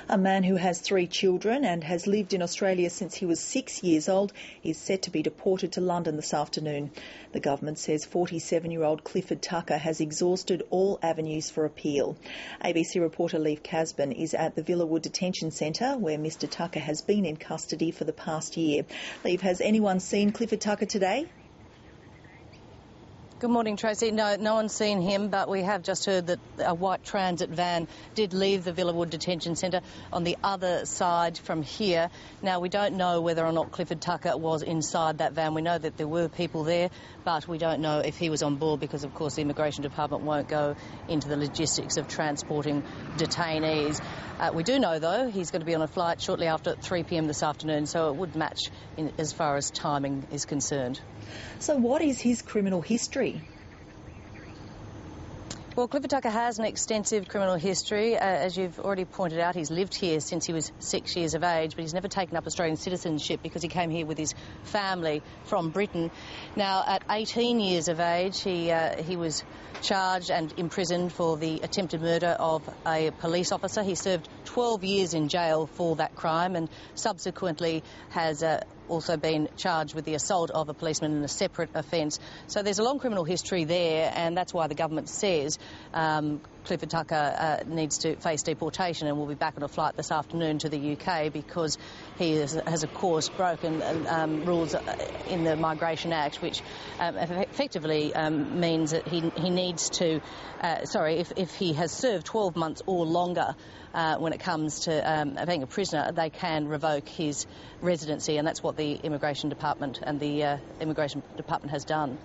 A man who has 3 children and has lived in Australia since he was 6 years old is set to be deported to London this afternoon. The government says 47-year-old Clifford Tucker has exhausted all avenues for appeal. ABC reporter Leif Casbin is at the Villawood Detention Centre where Mr Tucker has been in custody for the past year. Leif, has anyone seen Clifford Tucker today? Good morning, Tracy. No one's seen him, but we have just heard that a white transit van did leave the Villawood Detention Centre on the other side from here. Now, we don't know whether or not Clifford Tucker was inside that van. We know that there were people there, but we don't know if he was on board because, of course, the Immigration Department won't go into the logistics of transporting detainees. We do know, though, he's going to be on a flight shortly after 3 p.m. this afternoon, so it would match as far as timing is concerned. So what is his criminal history? Well, Clifford Tucker has an extensive criminal history. As you've already pointed out, he's lived here since he was 6 years of age, but he's never taken up Australian citizenship because he came here with his family from Britain. Now, at 18 years of age, he was charged and imprisoned for the attempted murder of a police officer. He served 12 years in jail for that crime and subsequently has also been charged with the assault of a policeman in a separate offence. So there's a long criminal history there, and that's why the government says Clifford Tucker needs to face deportation and will be back on a flight this afternoon to the UK because he has of course broken rules in the Migration Act, which effectively means that he needs to, if he has served 12 months or longer when it comes to being a prisoner, they can revoke his residency, and that's what the Immigration Department and the Immigration Department has done.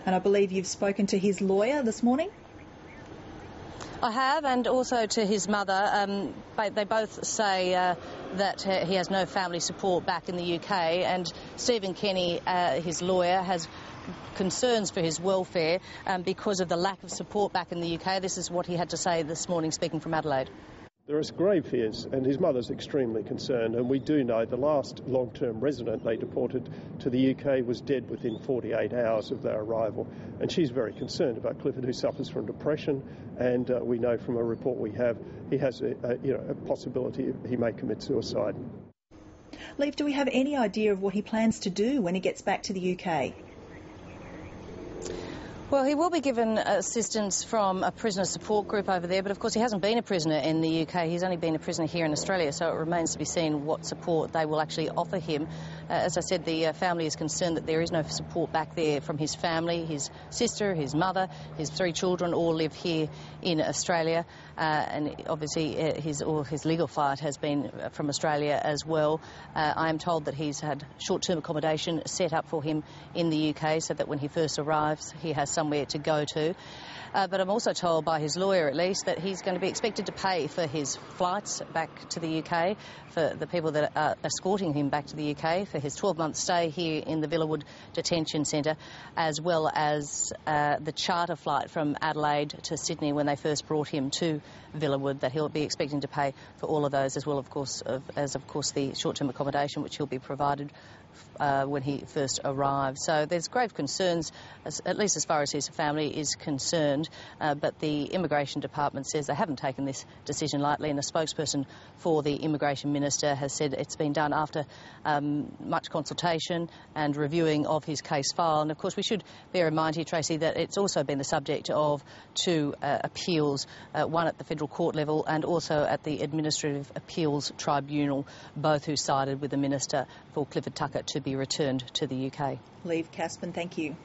And I believe you've spoken to his lawyer this morning? I have, and also to his mother. They both say that he has no family support back in the UK, and Stephen Kenny, his lawyer, has concerns for his welfare because of the lack of support back in the UK. This is what he had to say this morning, speaking from Adelaide. There are grave fears, and his mother's extremely concerned, and we do know the last long-term resident they deported to the UK was dead within 48 hours of their arrival, and she's very concerned about Clifford, who suffers from depression, and we know from a report we have he has a possibility he may commit suicide. Leif, do we have any idea of what he plans to do when he gets back to the UK? Well, he will be given assistance from a prisoner support group over there, but of course he hasn't been a prisoner in the UK. He's only been a prisoner here in Australia, so it remains to be seen what support they will actually offer him. As I said, the family is concerned that there is no support back there from his family. His sister, his mother, his 3 children all live here in Australia, and obviously his legal fight has been from Australia as well. I am told that he's had short-term accommodation set up for him in the UK so that when he first arrives he has somewhere to go to. But I'm also told by his lawyer, at least, that he's going to be expected to pay for his flights back to the UK, for the people that are escorting him back to the UK, for his 12-month stay here in the Villawood Detention Centre, as well as the charter flight from Adelaide to Sydney when they first brought him to Villawood, that he'll be expecting to pay for all of those, as well, of course, as the short-term accommodation, which he'll be provided when he first arrives. So there's grave concerns, at least as far as his family is concerned, but the Immigration Department says they haven't taken this decision lightly, and a spokesperson for the Immigration Minister has said it's been done after much consultation and reviewing of his case file. And of course we should bear in mind here, Tracy, that it's also been the subject of 2 appeals, one at the federal court level and also at the Administrative Appeals Tribunal, both who sided with the Minister for Clifford Tucker to be returned to the UK. Leif Casbin, thank you.